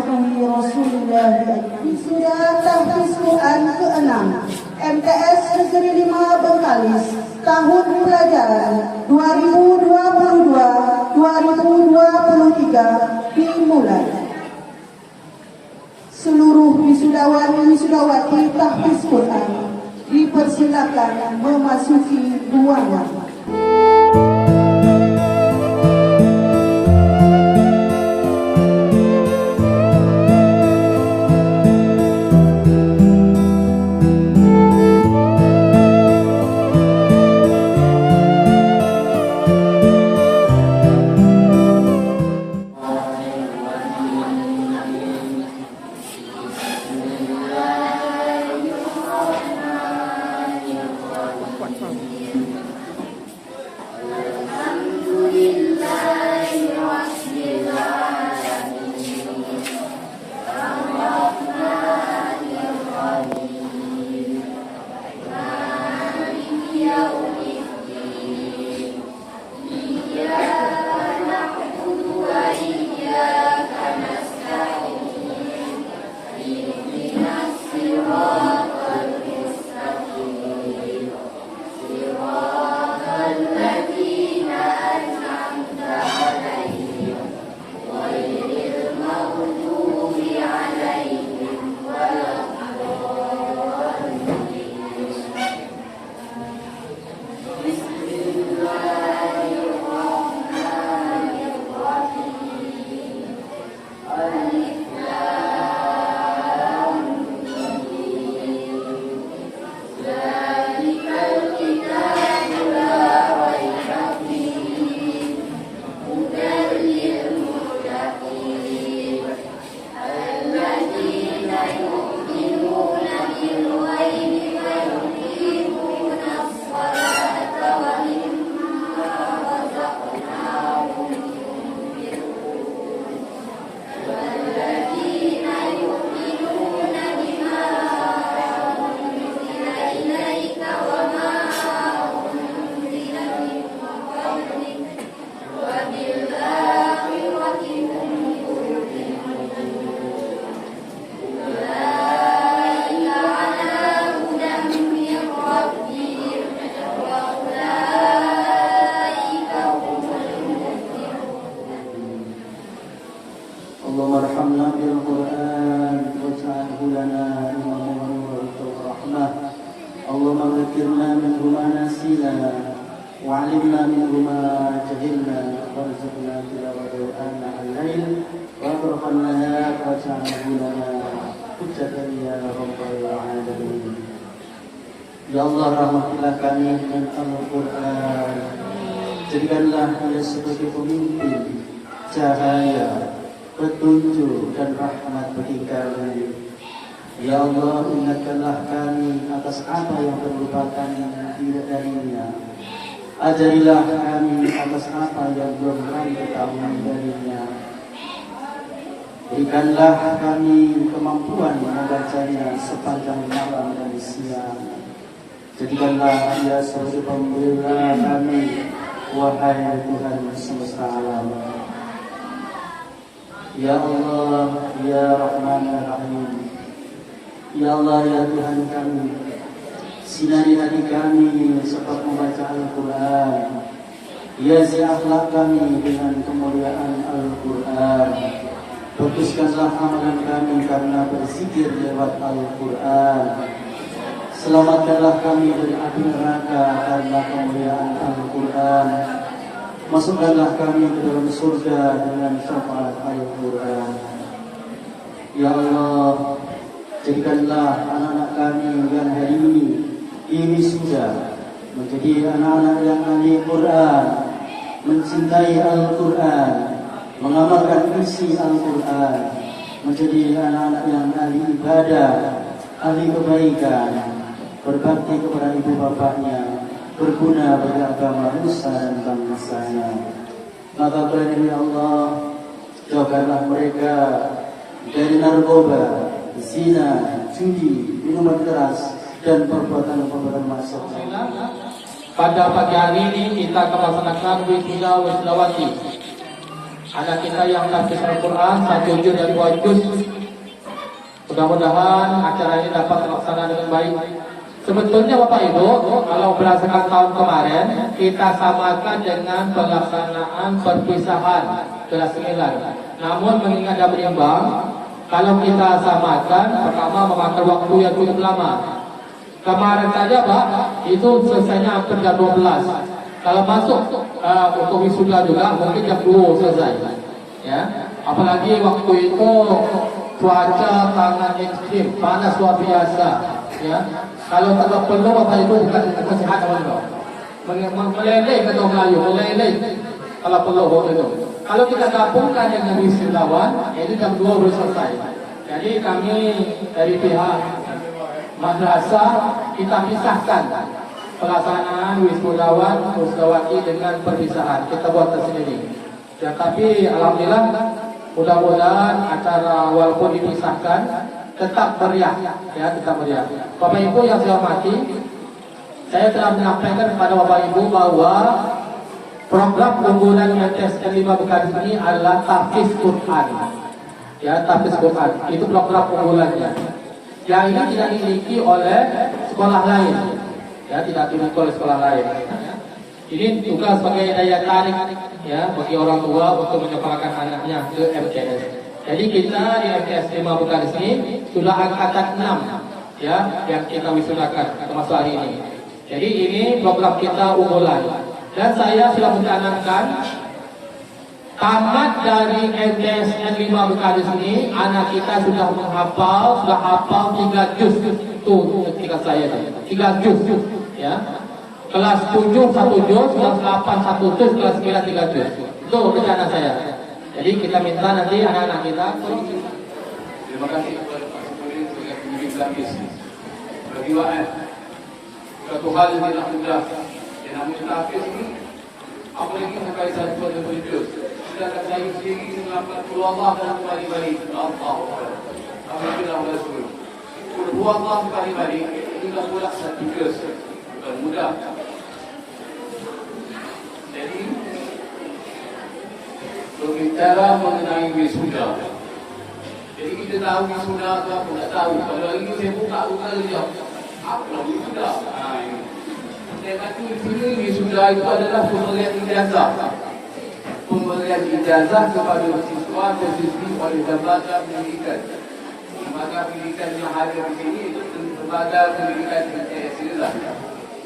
sahbihi Rasulullah. Wisuda tahfiz Quran ke-6 MTS Negeri 5 Bengkalis, tahun pelajaran 2022-2023 dimulai. Seluruh wisudawan wisudawati tahfiz Quran dipersilakan memasuki ruangan. Allahumma arhamna bil Qur'an waj'alhu lana imaman wa rahmah. Allahumma dzakirna minhu ma nasina wa 'allimna minhu ma jahilna warzuqna tilawatahu ana al-lail wa atrafan nahar waj'alhu lana hujjatan ya rabbal alamin. Ya Allah, rahmatilah kami dengan Al-Quran. Jadikanlah ia sebagai pemimpin, cahaya, petunjuk dan rahmat bagi kami. Ya Allah, ingatkanlah kami atas apa yang terlupakan darinya. Ajarilah kami atas apa yang belum kami ketahui darinya. Berikanlah kami kemampuan membacanya sepanjang malam dan siang. Jadikanlah ia sebagai pembela kami, wahai Tuhan semesta alam. Ya Allah, Ya Rahman Rahim. Ya Allah, Ya Tuhan kami, sinari hati kami sebab membaca Al-Quran. Hiasi akhlak kami dengan kemuliaan Al-Quran. Baguskanlah amalan kami karena berzikir lewat Al-Quran. Selamatkanlah kami dari api neraka karena kemuliaan Al-Quran. Masukkanlah kami ke dalam surga dengan syafaat Al-Quran. Ya Allah, jadikanlah anak-anak kami yang hari ini sudah menjadi anak-anak yang ahli Quran, mencintai Al-Quran, mengamalkan isi Al-Quran, menjadi anak-anak yang ahli ibadah, ahli kebaikan, berbakti kepada ibu bapaknya, berguna bagi agama nusa dan bangsanya. Maka kepada Allah, jauhkanlah mereka dari narkoba, zina, judi, minuman keras, dan perbuatan-perbuatan maksiat. Pada pagi hari ini kita akan melaksanakan wisuda wisudawati anak kita yang tahfiz Al-Quran 1 juz dan 2 juz. Mudah-mudahan acara ini dapat terlaksana dengan baik. Sebetulnya Bapak Ibu, kalau berdasarkan tahun kemarin, kita samakan dengan pelaksanaan perpisahan kelas 9. Namun mengingat ada berimbang, kalau kita samakan, pertama memakan waktu yang cukup lama. Kemarin saja Pak, itu selesainya hampir jam 12. Kalau masuk untuk wisuda juga mungkin jam 2 selesai. Ya, apalagi waktu itu cuaca sangat ekstrim, panas luar biasa. Ya, kalau tak perlu Bapak Ibu bukan kesehatan dulu. Meleleh kata Melayu, meleleh. Kalau perlu waktu itu. Kalau kita gabungkan dengan wisudawan, itu jam 2 baru selesai. Jadi kami dari pihak madrasah kita pisahkan pelaksanaan wisudawan, wisudawati dengan perpisahan. Kita buat tersendiri. Ya, tapi alhamdulillah mudah-mudahan acara walaupun dipisahkan tetap meriah, ya tetap meriah. Bapak Ibu yang saya hormati, saya telah menyampaikan kepada Bapak Ibu bahwa program unggulan MTSN 5 Bekasi ini adalah tahfiz Quran. Ya, tahfiz Quran itu program unggulannya. Yang ini tidak dimiliki oleh sekolah lain. Ya, tidak dimiliki oleh sekolah lain. Ini juga sebagai daya tarik ya bagi orang tua untuk menyekolahkan anaknya ke MTS. Jadi kita di MTS 5 Bekasi ini sudah angkatan 6 ya yang kita wisudakan termasuk hari ini. Jadi ini program kita unggulan. Dan saya sudah mencanangkan tamat dari MTSN 5 Bekasi ini anak kita sudah hafal 3 juz itu ketika saya 3 juz ya. Kelas 7 1 juz, kelas 8 1 juz, kelas 9 3 juz. Itu rencana saya. Jadi kita minta nanti anak-anak kita. Terima kasih kepada Pak Supri sebagai pemimpin Islamis. Berdiwaan. Satu hal yang tidak mudah. Yang namanya tahfiz ini, apalagi sampai 1 juz. Sedangkan saya sendiri mengamalkan qul Allah dalam balik-balik. Allahu Akbar. Alhamdulillah wa rasul. Qul Allah balik-balik itu dah pula 1 juz. Bukan mudah. Jadi berbicara mengenai wisuda. Jadi kita tahu wisuda atau apa tak tahu. Kalau hari ini saya buka saja. Apa wisuda? Ini. Saya kata di sini wisuda itu adalah pemberian ijazah. Pemberian ijazah kepada siswa atau siswi oleh lembaga pendidikan. Lembaga pendidikan yang hadir di sini itu lembaga pendidikan MTS inilah.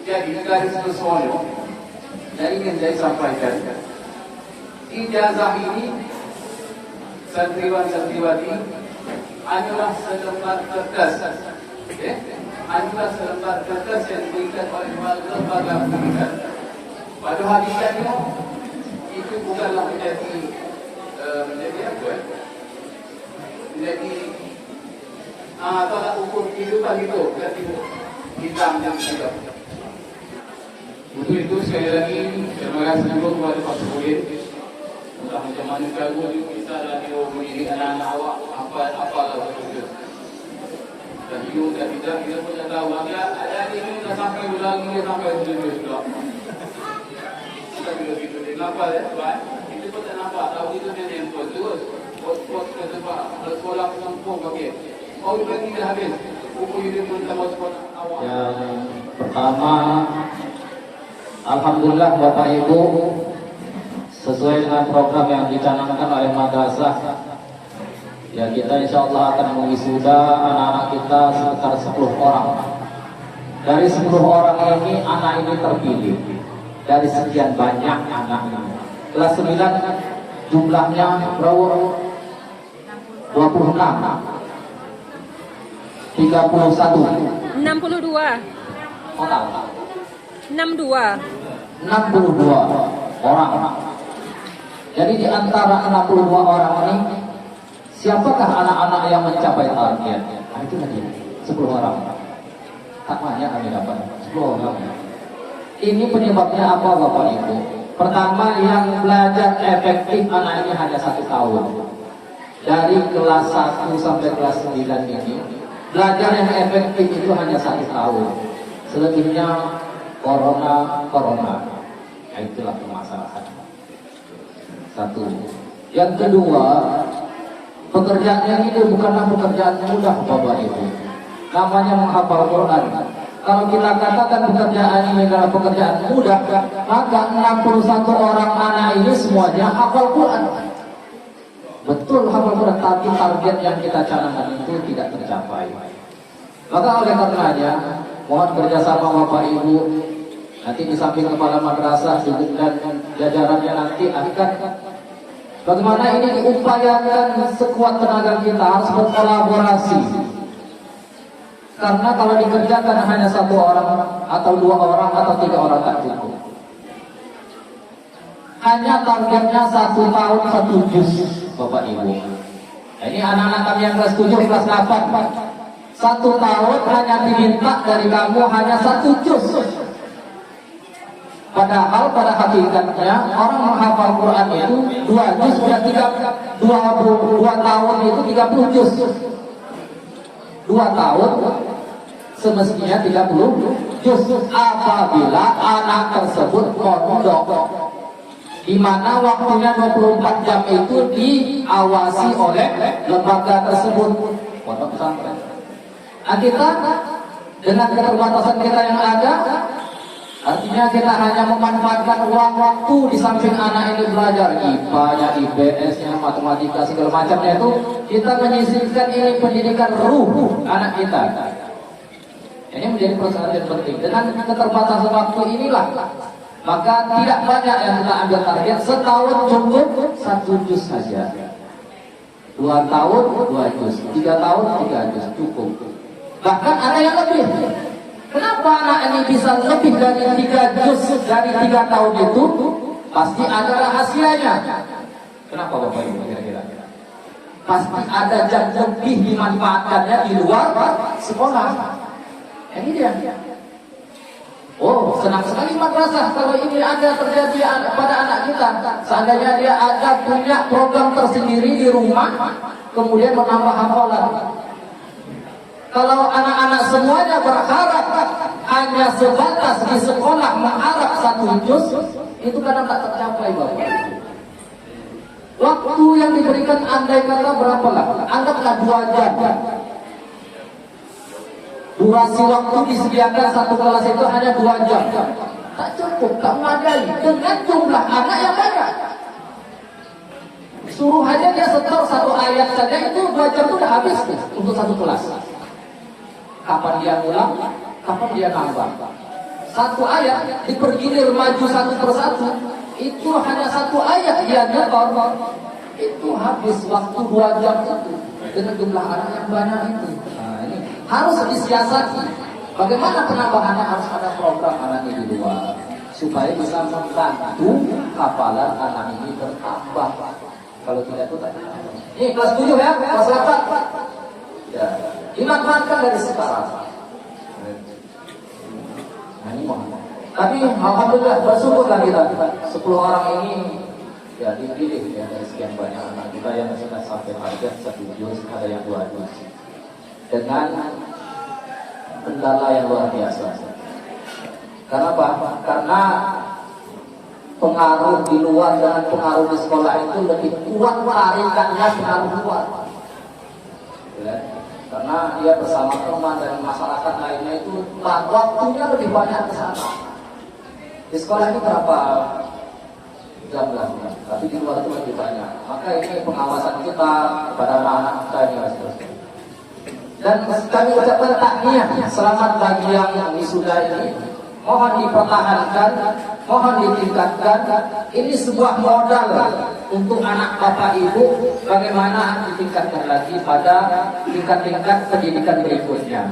Jadi garis besarnya yang ingin saya sampaikan, ijazah ini santriwan-santriwati adalah selembar kertas, adalah selembar kertas yang diberikan oleh lembaga pendidikan. Pada hakikatnya itu bukanlah menjadi apa? Menjadi tolak ukur kehidupan itu, berarti hitam dan hitam. Untuk itu sekali lagi terima kasih dulu kepada Pak Supri. Entah macam mana kagum kita dan dia mendidik anak-anak awak apalah betul. Dan juga tidak kita pun tak tahu ada ini dah sampai ulang ini sampai sudah. Kita bila gitu dia nampak ya, Pak. Kita pun tak nampak tahu itu dia nampak terus. Pot ke tempat sekolah kampung pakai. Oh bagi dah habis. Buku ini pun tak mau sekolah awak. Yang pertama, alhamdulillah Bapak Ibu, sesuai dengan program yang dicanangkan oleh madrasah, ya kita insya Allah akan mewisuda anak-anak kita sekitar 10 orang. Dari 10 orang ini, anak ini terpilih dari sekian banyak anak ini. Kelas 9 jumlahnya berapa? 26 31 62 total 62 orang. Jadi di antara 62 orang ini, siapakah anak-anak yang mencapai target? Nah itu tadi 10 orang. Tak banyak kami dapat 10 orang. Ini penyebabnya apa Bapak Ibu? Pertama, yang belajar efektif anak ini hanya 1 tahun. Dari kelas 1 sampai kelas 9 ini, belajar yang efektif itu hanya 1 tahun. Selebihnya corona. Nah, itulah permasalahan. 1. Yang kedua, pekerjaan ini bukanlah pekerjaan mudah Bapak Ibu. Namanya menghafal Quran. Kalau kita katakan pekerjaan ini adalah pekerjaan mudah, maka 61 orang anak ini semuanya hafal Quran. Betul hafal Quran, tapi target yang kita canangkan itu tidak tercapai. Maka oleh karenanya, mohon kerjasama Bapak Ibu. Nanti di samping kepala madrasah dan jajarannya nanti akan bagaimana ini diupayakan sekuat tenaga kita, harus berkolaborasi. Karena kalau dikerjakan hanya 1 orang atau 2 orang atau 3 orang tak cukup. Hanya targetnya 1 tahun 1 juz, Bapak Ibu. Ini anak-anak kami yang kelas 7, kelas 8. 1 tahun hanya diminta dari kamu hanya 1 juz. Padahal pada hakikatnya orang menghafal Quran itu 2 juz sudah 2 tahun itu 30 juz. 2 tahun semestinya 30 juz apabila anak tersebut pondok, di mana waktunya 24 jam itu diawasi oleh lembaga tersebut, pondok pesantren. Nah, kita dengan keterbatasan kita yang ada, artinya kita hanya memanfaatkan ruang waktu di samping anak ini belajar IPA-nya, IPS-nya, matematika, segala macamnya itu, kita menyisihkan ini pendidikan ruh anak kita. Ini menjadi persoalan yang penting. Dengan keterbatasan waktu inilah, maka tidak banyak yang kita ambil target. Setahun cukup 1 juz saja. 2 tahun 2 juz, 3 tahun 3 juz cukup. Bahkan ada yang lebih. Kenapa anak ini bisa lebih dari 3 juz dari 3 tahun itu? Pasti ada rahasianya. Kenapa Bapak Ibu kira-kira? Pasti ada jam lebih dimanfaatkannya di luar sekolah. Ini dia. Oh, senang sekali madrasah kalau ini ada terjadi pada anak kita. Seandainya dia ada punya program tersendiri di rumah, kemudian menambah hafalan. Kalau anak-anak semuanya berharap hanya sebatas di sekolah mengharap 1 juz, itu kadang tak tercapai Bapak. Waktu yang diberikan andai kata berapa lah? Anggaplah 2 jam. Durasi waktu disediakan 1 kelas itu hanya 2 jam. Tak cukup, tak memadai dengan jumlah anak yang banyak. Suruh aja dia setor 1 ayat saja, itu 2 jam itu udah habis untuk 1 kelas. Kapan dia ulang, kapan dia nambah. 1 ayat dipergilir maju 1 persatu, itu hanya 1 ayat dia nyetor, itu habis waktu 2 jam itu dengan jumlah anak yang banyak itu. Nah, ini harus disiasati. Bagaimana penambahannya? Harus ada program anak ini di luar supaya bisa membantu hafalan anak ini bertambah. Kalau tidak itu tak. Ini kelas 7 ya, kelas 8. Ya, dimanfaatkan dari sekarang. Nah, ini mohon. Tapi alhamdulillah bersyukurlah kita 10 orang ini ya dipilih ya dari sekian banyak anak kita yang sudah sampai target 1 juz, ada yang 2 juz. Dengan kendala yang luar biasa. Karena apa? Karena pengaruh di luar dengan pengaruh di sekolah itu lebih kuat tarikannya pengaruh luar. Ya. Karena dia bersama teman dan masyarakat lainnya itu waktunya lebih banyak ke sana. Di sekolah ini berapa jam lah, tapi di luar itu lebih banyak. Maka ini pengawasan kita kepada anak-anak kita ini harus terus. Dan kami ucapkan takniah selamat bagi yang wisuda ini. Mohon dipertahankan, mohon ditingkatkan. Ini sebuah modal untuk anak bapak ibu, bagaimana ditingkatkan lagi pada tingkat-tingkat pendidikan berikutnya.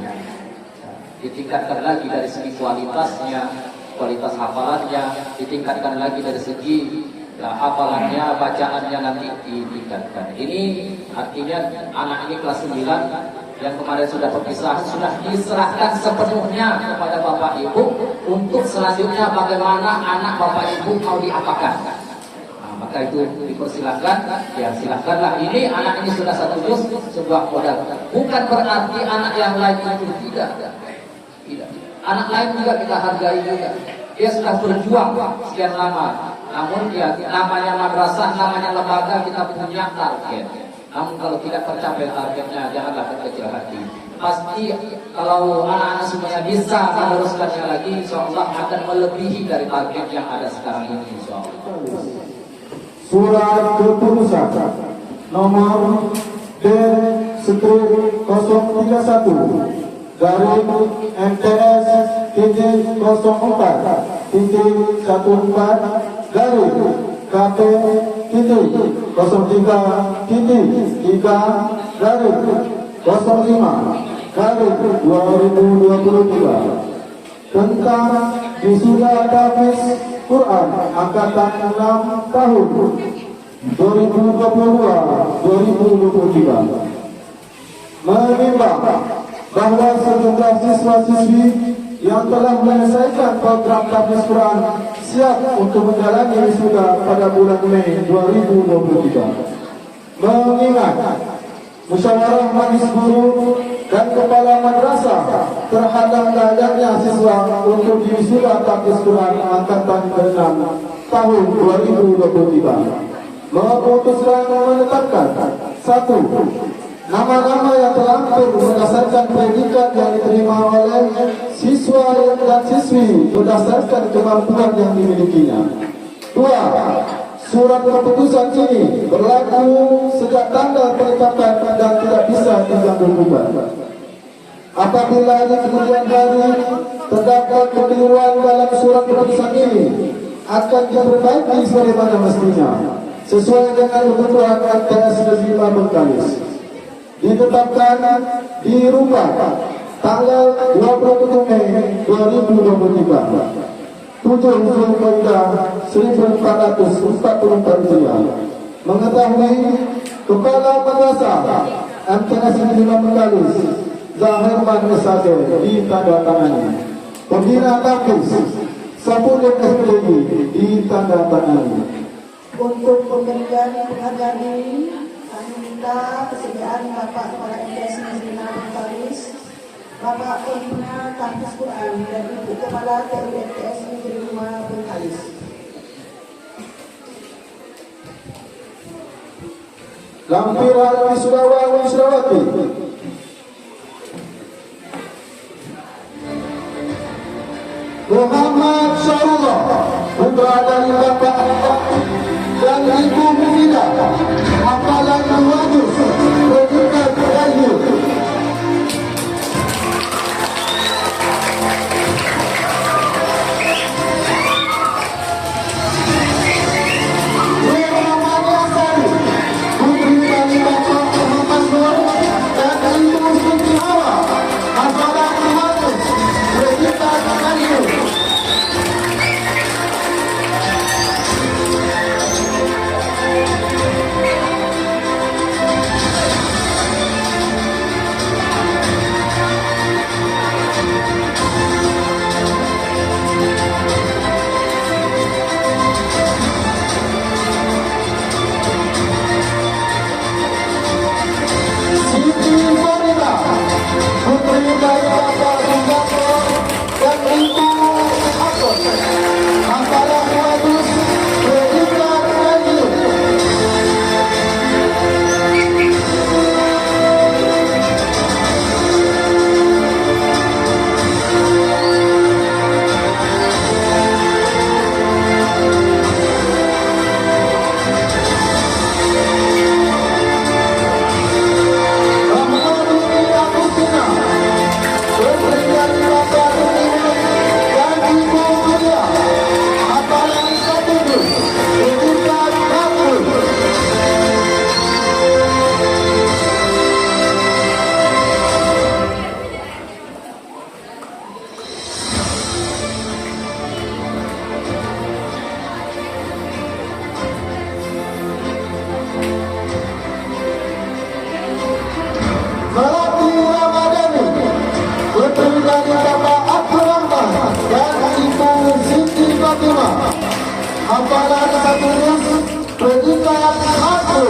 Ditingkatkan lagi dari segi kualitasnya, kualitas hafalannya, ditingkatkan lagi dari segi hafalannya, bacaannya nanti ditingkatkan. Ini artinya anak ini kelas 9 yang kemarin sudah perpisahan sudah diserahkan sepenuhnya kepada bapak ibu untuk selanjutnya bagaimana anak bapak ibu mau diapakan. Nah, maka itu dipersilahkan, ya silahkanlah. Ini anak ini sudah 1 juz, sebuah modal. Bukan berarti anak yang lain itu tidak. Anak lain juga kita hargai juga. Dia sudah berjuang sekian lama. Namun ya namanya madrasah, namanya lembaga, kita punya target. Namun kalau tidak tercapai targetnya, janganlah berkecil hati. Pasti kalau anak-anak semuanya bisa meneruskannya lagi, insya Allah akan melebihi dari target yang ada sekarang ini, insya Allah. Surat keputusan nomor D/031 garing MTS titik 04 garing KP titik 03 garing 05 garing 2023 tentang wisuda tahfiz Quran angkatan 6 tahun 2022-2023 menimbang bahwa sejumlah siswa-siswi yang telah menyelesaikan program tahfiz Quran siap untuk menjalani wisuda pada bulan Mei 2023. Mengingat musyawarah majelis guru dan kepala madrasah terhadap layaknya siswa untuk diwisuda tahfiz Quran angkatan ke-6 tahun 2023 memutuskan menetapkan 1. Nama-nama yang terlampir berdasarkan predikat yang diterima oleh siswa dan siswi berdasarkan kemampuan yang dimilikinya. 2. Surat keputusan ini berlaku sejak tanggal penetapan dan tidak bisa diganggu-gugat. Apabila di kemudian hari terdapat kekeliruan dalam surat keputusan ini, akan diperbaiki sebagaimana mestinya sesuai dengan kebutuhan MTS Negeri Bengkalis. Ditetapkan dirubah tanggal 27 Mei 2023 7 Zulqa'dah 1444 Hijriah. Mengetahui Kepala Madrasah MTS Negeri Bengkalis Zahirman SAG ditandatangani. Pembina tahfiz Sapudin SPG ditandatangani. Untuk pemberian penghargaan ini, kami minta kesediaan Bapak Kepala MTS Negeri Bengkalis, Bapak Pembina Tahfiz Quran dan Ibu Kepala TU MTS Negeri Bengkalis. Lampiran wisudawan wisudawati. Muhammad Syarullah, putra dari Bapak dan Ibu Mufidah, hafalan Al-Wadus, predikat Rayu. Muhammad Yasari, putri dari Bapak Muhammad Nur dan Ibu Siti Hawa, hafalan Al-Wadus, predikat Rayu. Siti Farida, putri dari Bapak Sugarto dan Ibu Aton, hafalan Wadus, predikat Rayu. Rahmadini Agustina, putri dari Bapak Rudimin dan Ibu Maria, hafalan Sabudus, predikat Kabul. Melati Ramadhani, putri dari Bapak Abdul Rahman dan Ibu Siti Fatimah, hafalan Sabudus, predikat Kabul.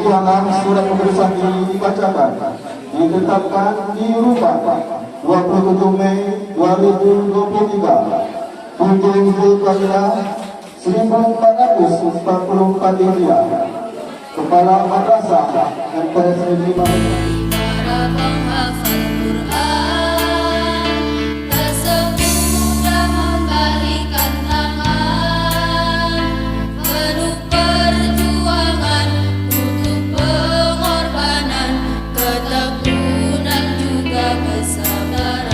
keuangan surat keputusan ini dibacakan. Ditetapkan dirubah 27 Mei 2023 Ujung Zulkaidah 1444 Hijriah. Kepala Madrasah MTS Negeri Para penghafal Quran tersemudah membalikan tangan, penuh perjuangan, butuh pengorbanan, ketekunan juga kesabaran.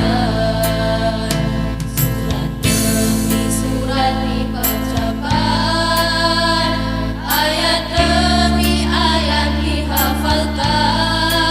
Surat demi surat dibacakan, ayat demi ayat dihafalkan.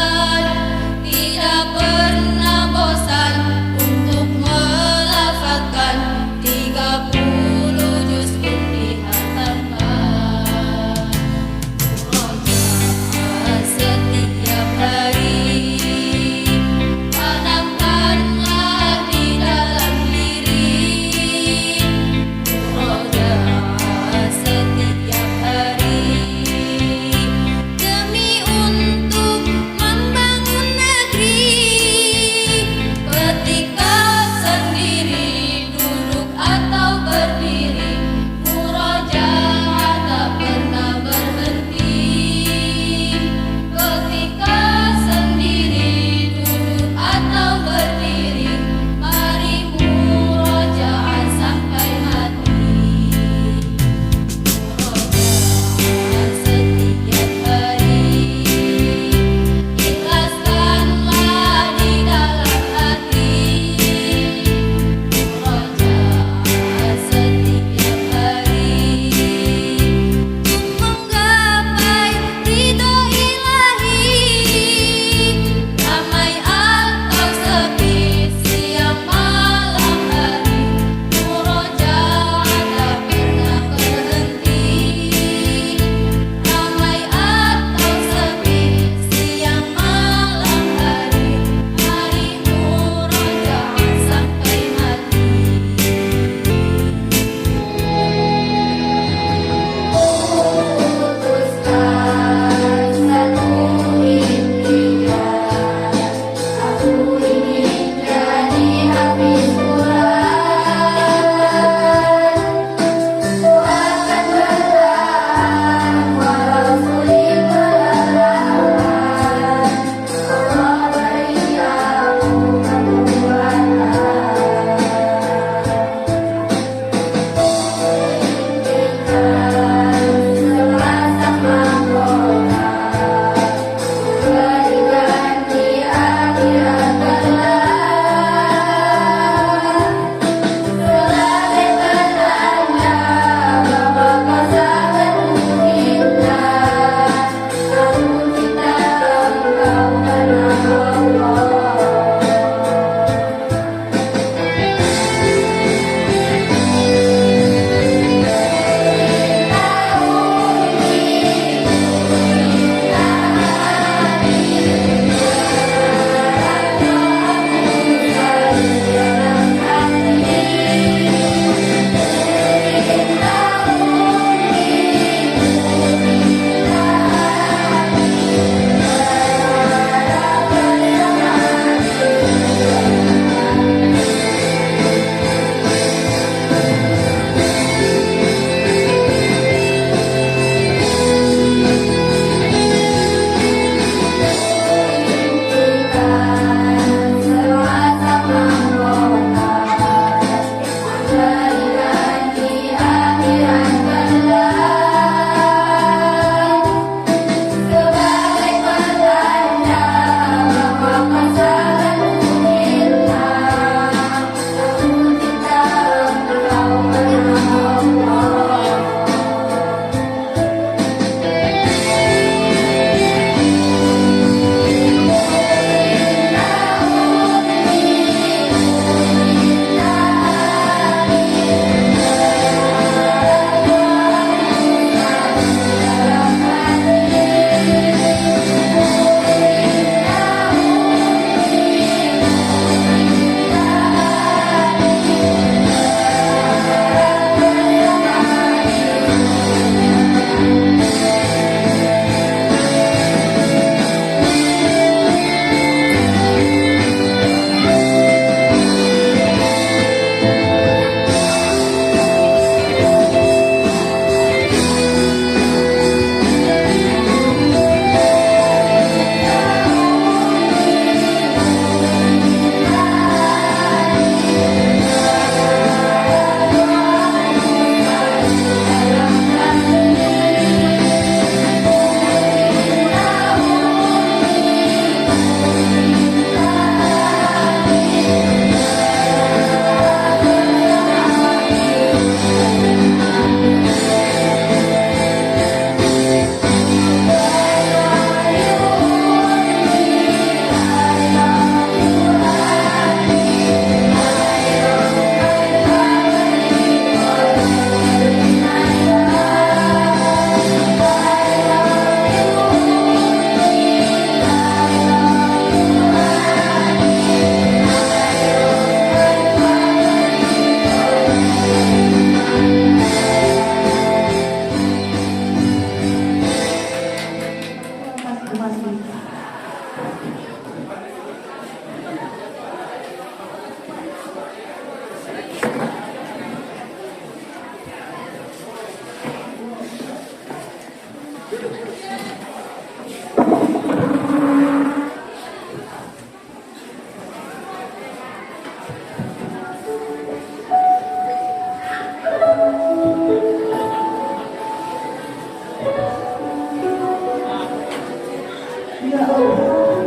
Ya Allah,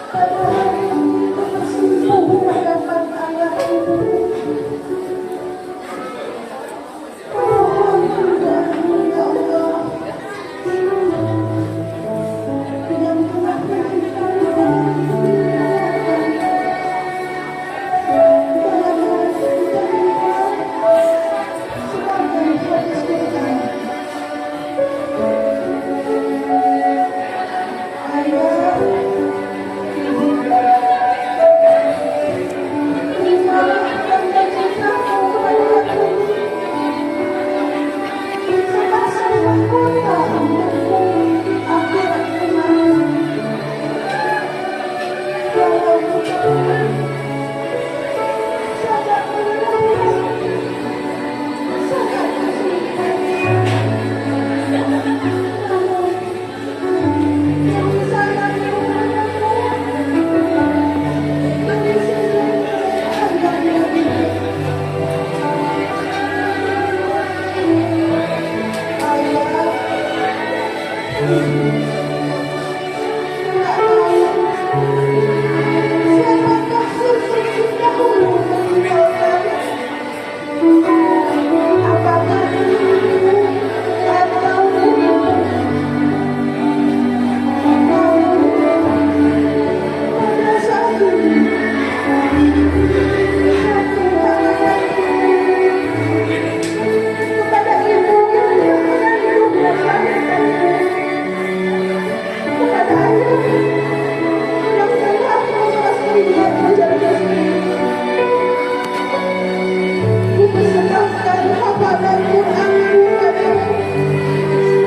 pada hari ini bersimpuh di hadapan ayah ibu. Mohon ridhamu ya Allah, yang telah memberikan kami dalam hari kita sebagai hadis Quran. Ayah, terimalah tanda cintamu kepada aku. Semasa mahkota untukku akhirat kemarin. Walau bukan sangat berat, sangat kesulitan. Namun yang sangat kepadamu dari sisi harganya ayah.